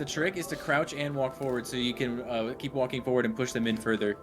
The trick is to crouch and walk forward so you can keep walking forward and push them in further.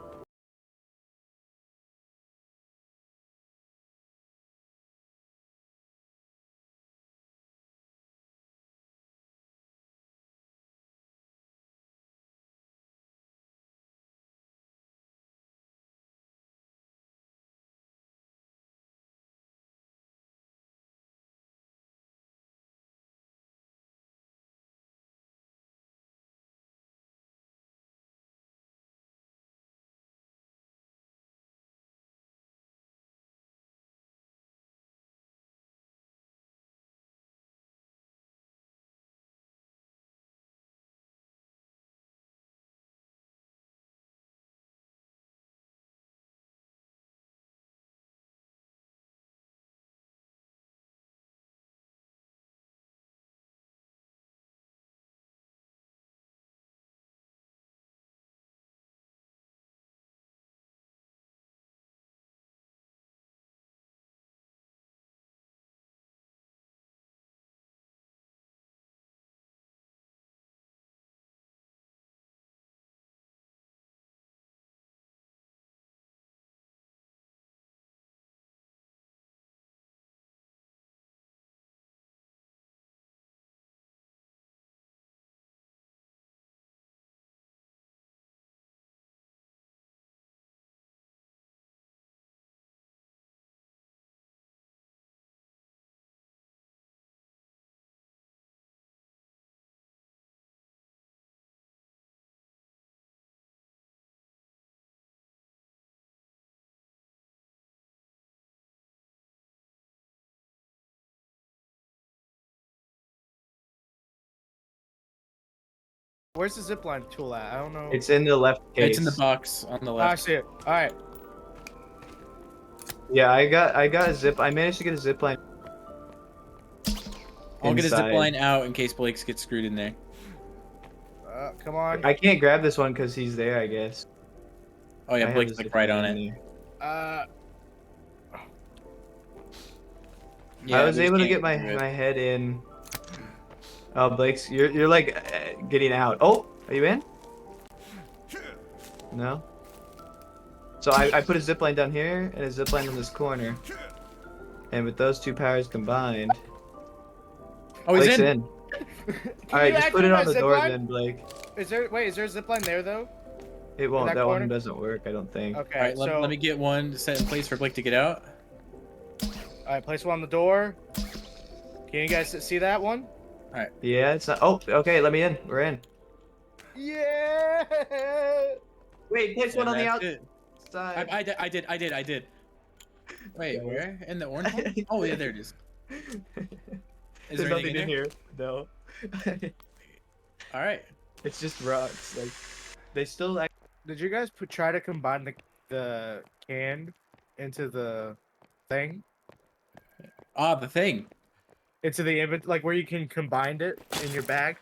Where's the zipline tool at? I don't know. It's in the left case. It's in the box on the Oh, I left. see it. All right. Yeah, I got a zip. I managed to get a zip line. I'll get a zip inside. line out in case Blake gets screwed in there. Come on. I can't grab this one because he's there, I guess. Oh yeah, I have Blake's a like zip right line on in it. there. Yeah, I was we just able to can't get do it. my head in. Oh, Blake's, you're like getting out. Oh, are you in? No. So I put a zip line down here and a zip line in this corner, and with those two powers combined, Oh, he's Blake's in. in. Can All right, you just put it activate on the zip door line? then, Blake. Is there a zip line there though? It won't. that That corner? one doesn't work, I don't think. Okay. All right, so let me get one set in place for Blake to get out. all right, place one on the door. Can you guys see that one? Yeah, it's not. Oh, okay. Let me in. We're in. Yeah. Wait, place one And on the that's it. outside. I did. Wait, Guys. where? In the orange one? Oh yeah, there it is. Is There's there nothing anything in here. No. All right. It's just rocks. Like they still. Like, Did you guys try to combine the can into the thing? Ah, the thing. Into the like where you can combine it in your bag?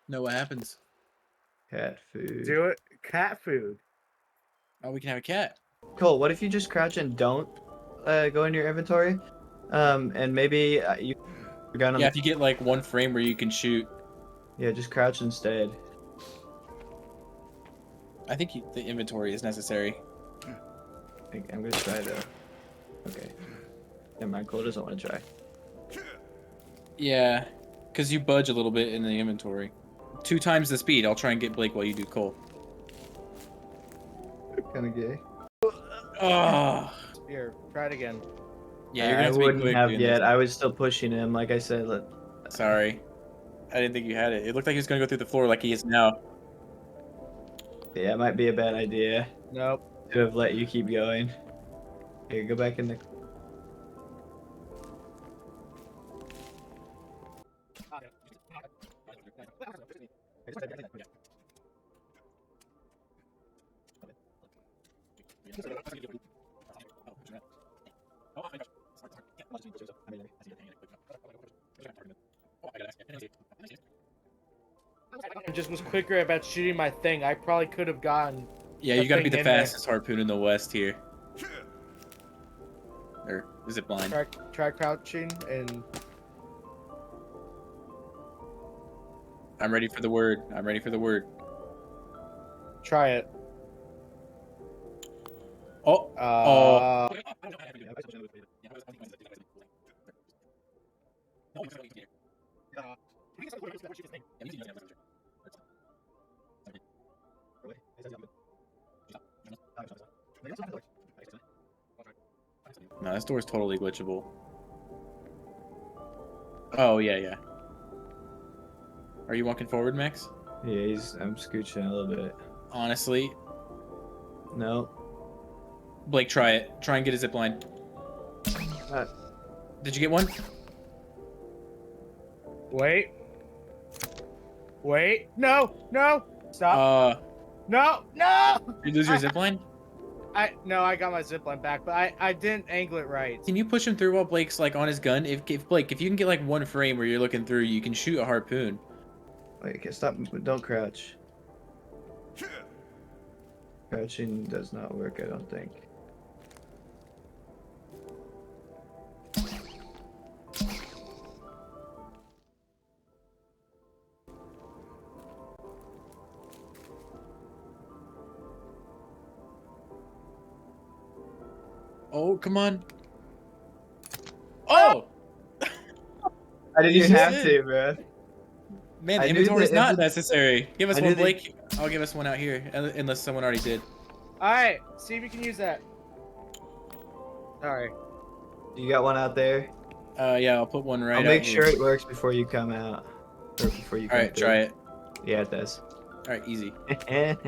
No, what happens? cat food. Do it. Cat food. Oh, we can have a cat. Cole, what if you just crouch and don't go in your inventory? And maybe you gun on. Yeah, if you get like one frame where you can shoot. Yeah, just crouch instead. I think the inventory is necessary. I'm gonna try though. Okay. Never mind. Cole doesn't want to try. Yeah, because you budge a little bit in the inventory. 2 times the speed. I'll try and get Blake while you do Cole. Kind of gay. Oh. Here, try it again. Yeah, you're gonna I have to be wouldn't quick have doing yet. this. I was still pushing him. Like I said. Sorry. I didn't think you had it. It looked like he was gonna go through the floor like he is now. Yeah, it might be a bad idea Nope. to have let you keep going. Here, go back in the. I just was quicker about shooting my thing. I probably could have gotten. Yeah, the you gotta be thing the in there. fastest harpoon in the West here. Or is it blind? Try crouching and. I'm ready for the word. I'm ready for the word. Try it. Oh. Uh, No, this door's totally glitchable. Oh, yeah, yeah. Are you walking forward, Max? Yeah, I'm scooching a little bit. Honestly, No. Blake, try it. Try and get a zip line. Uh, Did you get one? wait. Wait. No. No. Stop. No. No. You lose your zip line? I got my zipline back, but I didn't angle it right. Can you push him through while Blake's like on his gun? If Blake, if you can get like one frame where you're looking through, you can shoot a harpoon. Wait, okay, stop. Don't crouch. Crouching does not work, I don't think. Oh, come on. Oh! I didn't You even have just to, bro. Man, I the knew inventory is the not necessary. Give us I one, knew the- Blake. I'll give us one out here, unless someone already did. Alright, see if you can use that. Sorry. You got one out there? Yeah, I'll put one right I'll out make here. sure it works before you come out. Or before you come Alright, through. try it. Yeah, it does. Alright, easy.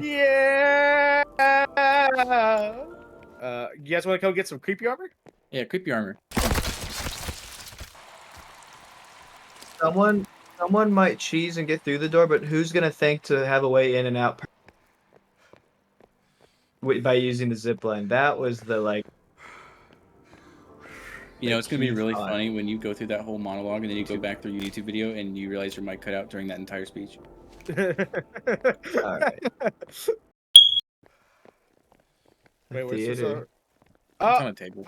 Yeah. You guys want to go get some creepy armor? Yeah, creepy armor. Someone might cheese and get through the door, but who's gonna think to have a way in and out by using the zip line? That was the like. You know, it's gonna be key really thought. funny when you go through that whole monologue and then you go back through your YouTube video and you realize your mic cut out during that entire speech. All right. Wait, where's this? Theater. It's on a table.